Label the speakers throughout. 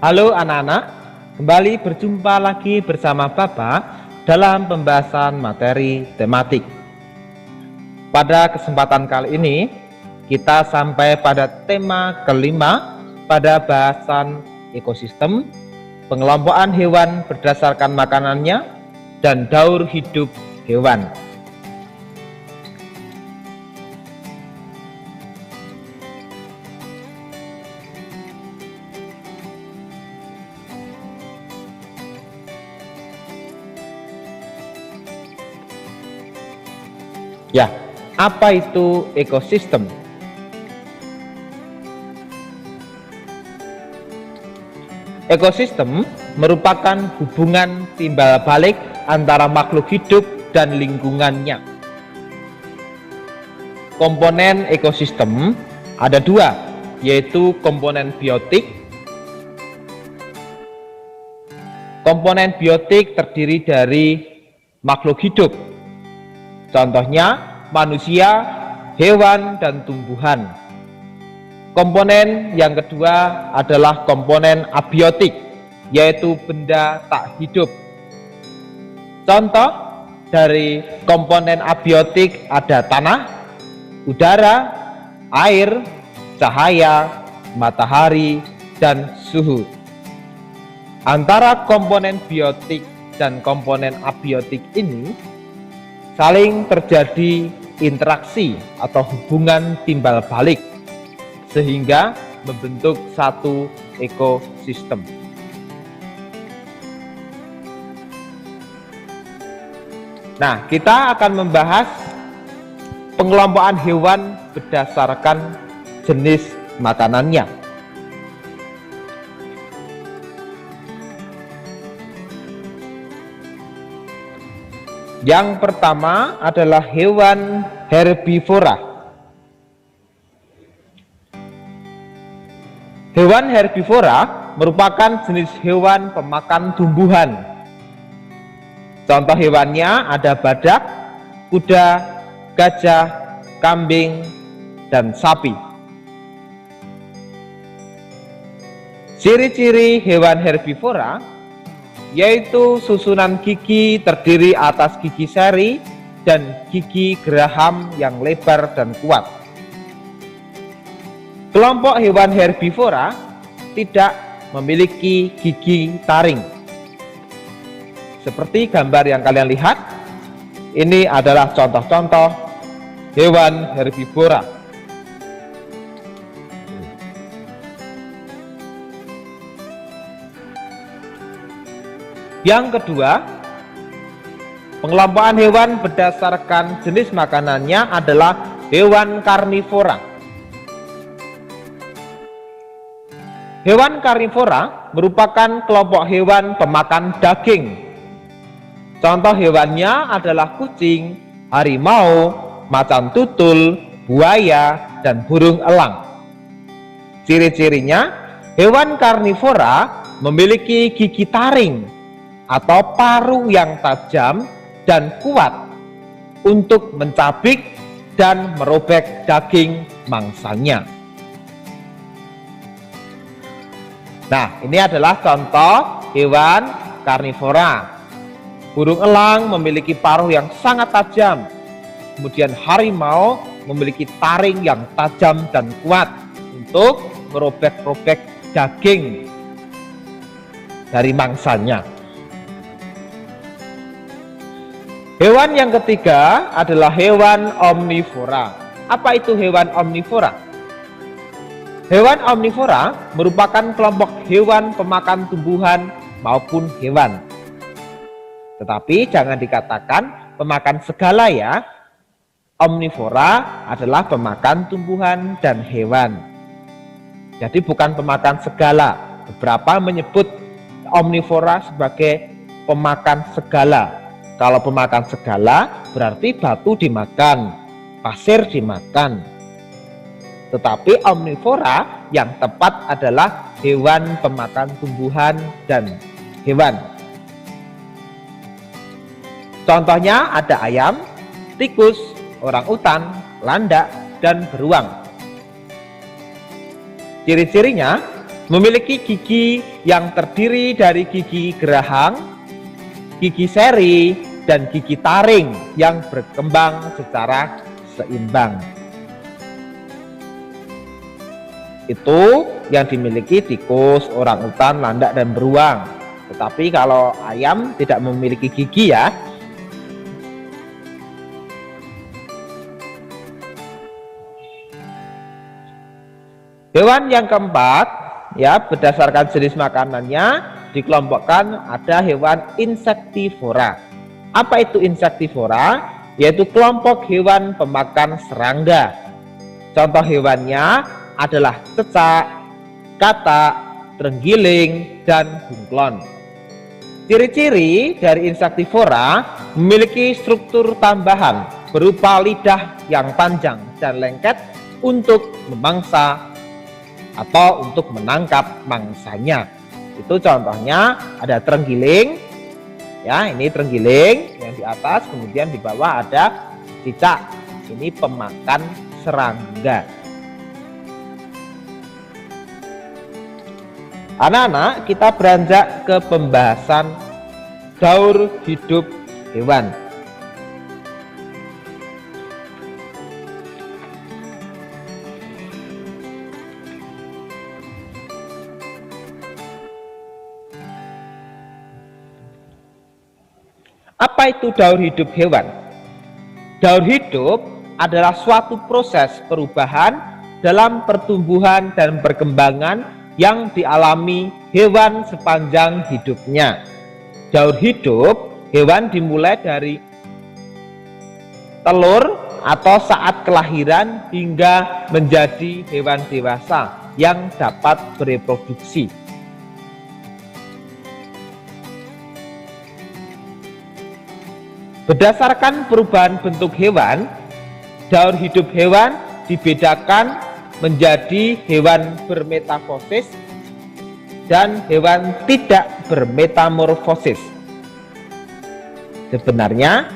Speaker 1: Halo anak-anak, kembali berjumpa lagi bersama Bapak dalam pembahasan materi tematik. Pada kesempatan kali ini, kita sampai pada tema kelima pada bahasan ekosistem, pengelompokan hewan berdasarkan makanannya, dan daur hidup hewan. Ya, apa itu ekosistem? Ekosistem merupakan hubungan timbal balik antara makhluk hidup dan lingkungannya. Komponen ekosistem ada dua, yaitu komponen biotik. Komponen biotik terdiri dari makhluk hidup, contohnya manusia, hewan, dan tumbuhan. Komponen yang kedua adalah komponen abiotik, yaitu benda tak hidup. Contoh dari komponen abiotik ada tanah, udara, air, cahaya, matahari, dan suhu. Antara komponen biotik dan komponen abiotik ini saling terjadi interaksi atau hubungan timbal balik sehingga membentuk satu ekosistem. Nah, kita akan membahas pengelompokan hewan berdasarkan jenis makanannya. Yang pertama adalah hewan herbivora. Hewan herbivora merupakan jenis hewan pemakan tumbuhan. Contoh hewannya ada badak, kuda, gajah, kambing, dan sapi. Ciri-ciri hewan herbivora yaitu susunan gigi terdiri atas gigi seri dan gigi geraham yang lebar dan kuat. Kelompok hewan herbivora tidak memiliki gigi taring. Seperti gambar yang kalian lihat, ini adalah contoh-contoh hewan herbivora. Yang kedua, pengelompokan hewan berdasarkan jenis makanannya adalah hewan karnivora. Hewan karnivora merupakan kelompok hewan pemakan daging. Contoh hewannya adalah kucing, harimau, macan tutul, buaya, dan burung elang. Ciri-cirinya, hewan karnivora memiliki gigi taring atau paruh yang tajam dan kuat untuk mencabik dan merobek daging mangsanya. Nah, ini adalah contoh hewan karnivora. Burung elang memiliki paruh yang sangat tajam. Kemudian harimau memiliki taring yang tajam dan kuat untuk merobek-robek daging dari mangsanya. Hewan yang ketiga adalah hewan omnivora. Apa itu hewan omnivora? Hewan omnivora merupakan kelompok hewan pemakan tumbuhan maupun hewan. Tetapi jangan dikatakan pemakan segala ya. Omnivora adalah pemakan tumbuhan dan hewan. Jadi bukan pemakan segala. Beberapa menyebut omnivora sebagai pemakan segala. Kalau pemakan segala berarti batu dimakan, pasir dimakan. Tetapi omnivora yang tepat adalah hewan pemakan tumbuhan dan hewan. Contohnya ada ayam, tikus, orangutan, landak, dan beruang. Ciri-cirinya, memiliki gigi yang terdiri dari gigi geraham, gigi seri, dan gigi taring yang berkembang secara seimbang. Itu yang dimiliki tikus, orangutan, landak, dan beruang. Tetapi kalau ayam tidak memiliki gigi ya. Hewan yang keempat ya, berdasarkan jenis makanannya dikelompokkan ada hewan insektivora. Apa itu insektivora? Yaitu kelompok hewan pemakan serangga. Contoh hewannya adalah cecak, katak, terenggiling, dan bunglon. Ciri-ciri dari insektivora memiliki struktur tambahan berupa lidah yang panjang dan lengket untuk memangsa atau untuk menangkap mangsanya. Itu contohnya ada terenggiling, ya ini terenggiling yang di atas, kemudian di bawah ada cicak, ini pemakan serangga. Anak-anak, kita beranjak ke pembahasan daur hidup hewan. Apa itu daur hidup hewan? Daur hidup adalah suatu proses perubahan dalam pertumbuhan dan perkembangan yang dialami hewan sepanjang hidupnya. Daur hidup hewan dimulai dari telur atau saat kelahiran hingga menjadi hewan dewasa yang dapat bereproduksi. Berdasarkan perubahan bentuk hewan, daur hidup hewan dibedakan menjadi hewan bermetamorfosis dan hewan tidak bermetamorfosis. Sebenarnya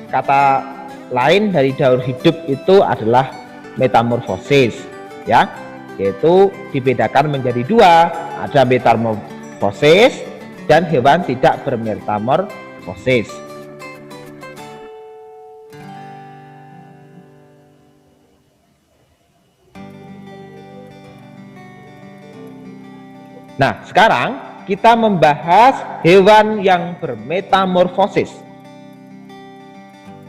Speaker 1: kata lain dari daur hidup itu adalah metamorfosis, ya, yaitu dibedakan menjadi dua, ada metamorfosis dan hewan tidak bermetamorfosis. Nah, sekarang kita membahas hewan yang bermetamorfosis.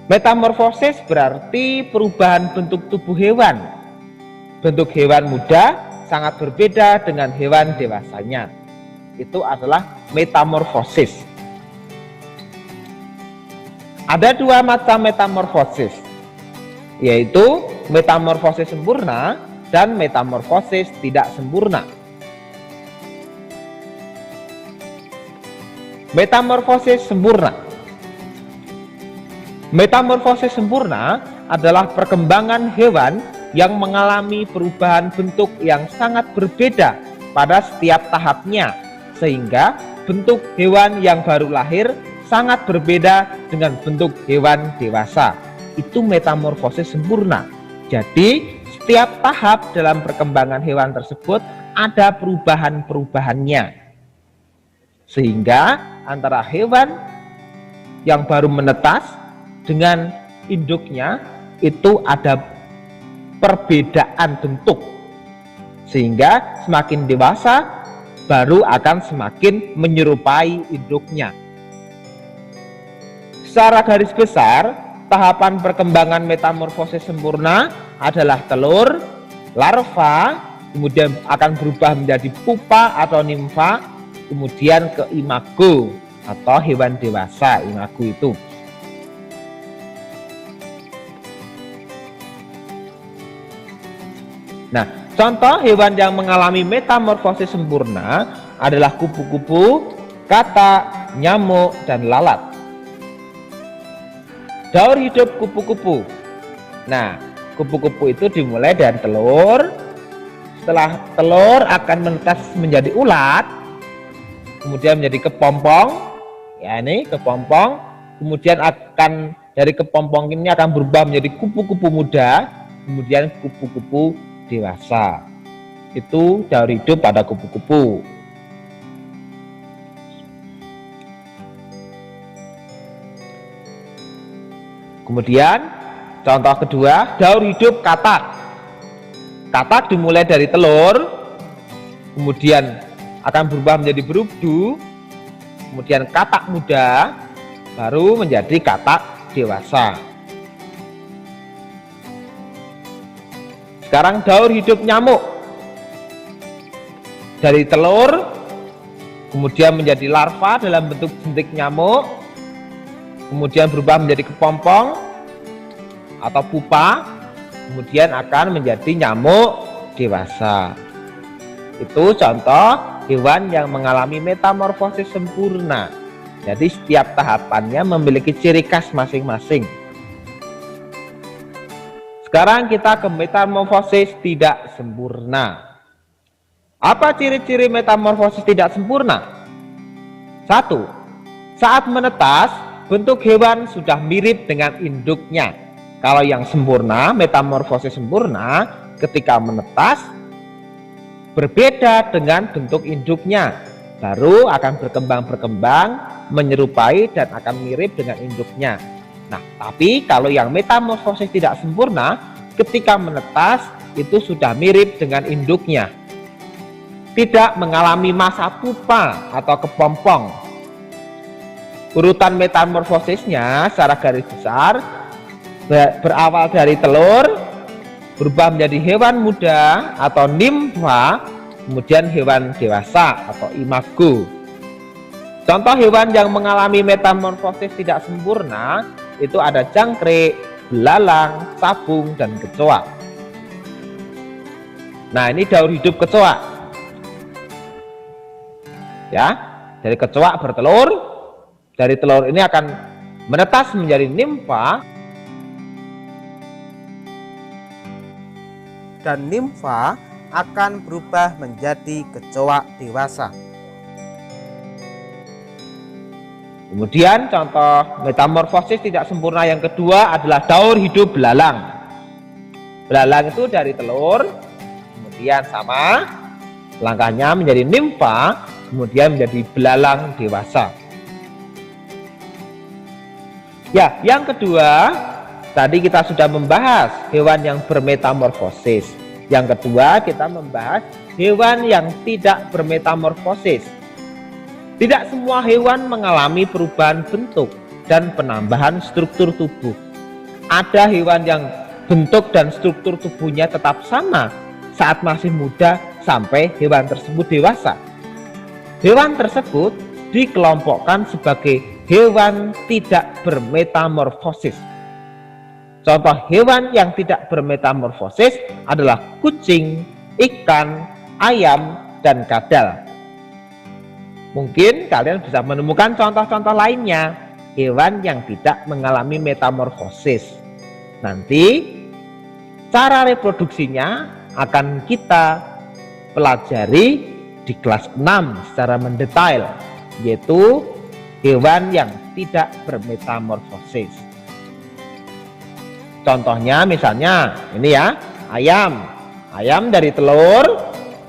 Speaker 1: Metamorfosis berarti perubahan bentuk tubuh hewan. Bentuk hewan muda sangat berbeda dengan hewan dewasanya. Itu adalah metamorfosis. Ada dua macam metamorfosis, yaitu metamorfosis sempurna dan metamorfosis tidak sempurna. Metamorfosis sempurna. Metamorfosis sempurna adalah perkembangan hewan yang mengalami perubahan bentuk yang sangat berbeda pada setiap tahapnya, sehingga bentuk hewan yang baru lahir sangat berbeda dengan bentuk hewan dewasa. Itu metamorfosis sempurna. Jadi, setiap tahap dalam perkembangan hewan tersebut ada perubahan-perubahannya. Sehingga antara hewan yang baru menetas dengan induknya itu ada perbedaan bentuk, sehingga semakin dewasa baru akan semakin menyerupai induknya. Secara garis besar, tahapan perkembangan metamorfosis sempurna adalah telur, larva, kemudian akan berubah menjadi pupa atau nimfa, kemudian ke imago atau hewan dewasa. Imago itu nah, contoh hewan yang mengalami metamorfosis sempurna adalah kupu-kupu, katak, nyamuk, dan lalat. Daur hidup kupu-kupu. Nah, kupu-kupu itu dimulai dari telur. Setelah telur akan menetas menjadi ulat, kemudian menjadi kepompong, ya ini kepompong, kemudian akan dari kepompong ini akan berubah menjadi kupu-kupu muda, kemudian kupu-kupu dewasa. Itu daur hidup pada kupu-kupu. Kemudian contoh kedua, daur hidup katak. Katak dimulai dari telur, kemudian akan berubah menjadi berubdu, kemudian katak muda, baru menjadi katak dewasa. Sekarang daur hidup nyamuk. Dari telur, kemudian menjadi larva dalam bentuk jentik nyamuk, kemudian berubah menjadi kepompong atau pupa, kemudian akan menjadi nyamuk dewasa. Itu contoh hewan yang mengalami metamorfosis sempurna. Jadi setiap tahapannya memiliki ciri khas masing-masing. Sekarang kita ke metamorfosis tidak sempurna. Apa ciri-ciri metamorfosis tidak sempurna? 1. Saat menetas, bentuk hewan sudah mirip dengan induknya. Kalau yang sempurna, metamorfosis sempurna, ketika menetas berbeda dengan bentuk induknya, baru akan berkembang menyerupai dan akan mirip dengan induknya. Nah, tapi kalau yang metamorfosis tidak sempurna, ketika menetas itu sudah mirip dengan induknya, tidak mengalami masa pupa atau kepompong. Urutan metamorfosisnya secara garis besar berawal dari telur, berubah menjadi hewan muda atau nimfa, kemudian hewan dewasa atau imago. Contoh hewan yang mengalami metamorfosis tidak sempurna itu ada jangkrik, belalang, sabung, dan kecoa. Nah, ini daur hidup kecoa. Ya, dari kecoa bertelur, dari telur ini akan menetas menjadi nimfa, dan nimfa akan berubah menjadi kecoa dewasa. Kemudian contoh metamorfosis tidak sempurna yang kedua adalah daur hidup belalang. Belalang itu dari telur, kemudian sama langkahnya menjadi nimfa, kemudian menjadi belalang dewasa. Ya, yang kedua, tadi kita sudah membahas hewan yang bermetamorfosis. Yang kedua, kita membahas hewan yang tidak bermetamorfosis. Tidak semua hewan mengalami perubahan bentuk dan penambahan struktur tubuh. Ada hewan yang bentuk dan struktur tubuhnya tetap sama saat masih muda sampai hewan tersebut dewasa. Hewan tersebut dikelompokkan sebagai hewan tidak bermetamorfosis. Contoh hewan yang tidak bermetamorfosis adalah kucing, ikan, ayam, dan kadal. Mungkin kalian bisa menemukan contoh-contoh lainnya, hewan yang tidak mengalami metamorfosis. Nanti cara reproduksinya akan kita pelajari di kelas 6 secara mendetail, yaitu hewan yang tidak bermetamorfosis. Contohnya misalnya ini ya, ayam. Ayam dari telur,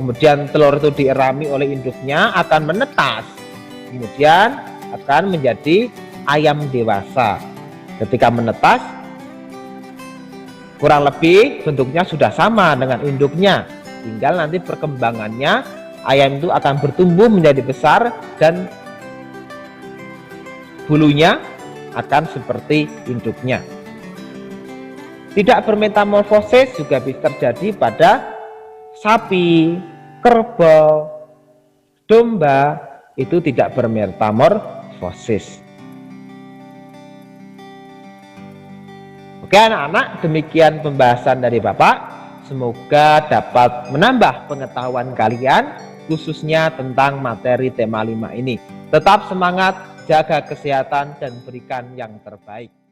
Speaker 1: kemudian telur itu dierami oleh induknya, akan menetas, kemudian akan menjadi ayam dewasa. Ketika menetas, kurang lebih bentuknya sudah sama dengan induknya, tinggal nanti perkembangannya ayam itu akan bertumbuh menjadi besar dan bulunya akan seperti induknya. Tidak bermetamorfosis juga bisa terjadi pada sapi, kerbau, domba, itu tidak bermetamorfosis. Oke anak-anak, demikian pembahasan dari Bapak. Semoga dapat menambah pengetahuan kalian, khususnya tentang materi tema 5 ini. Tetap semangat, jaga kesehatan, dan berikan yang terbaik.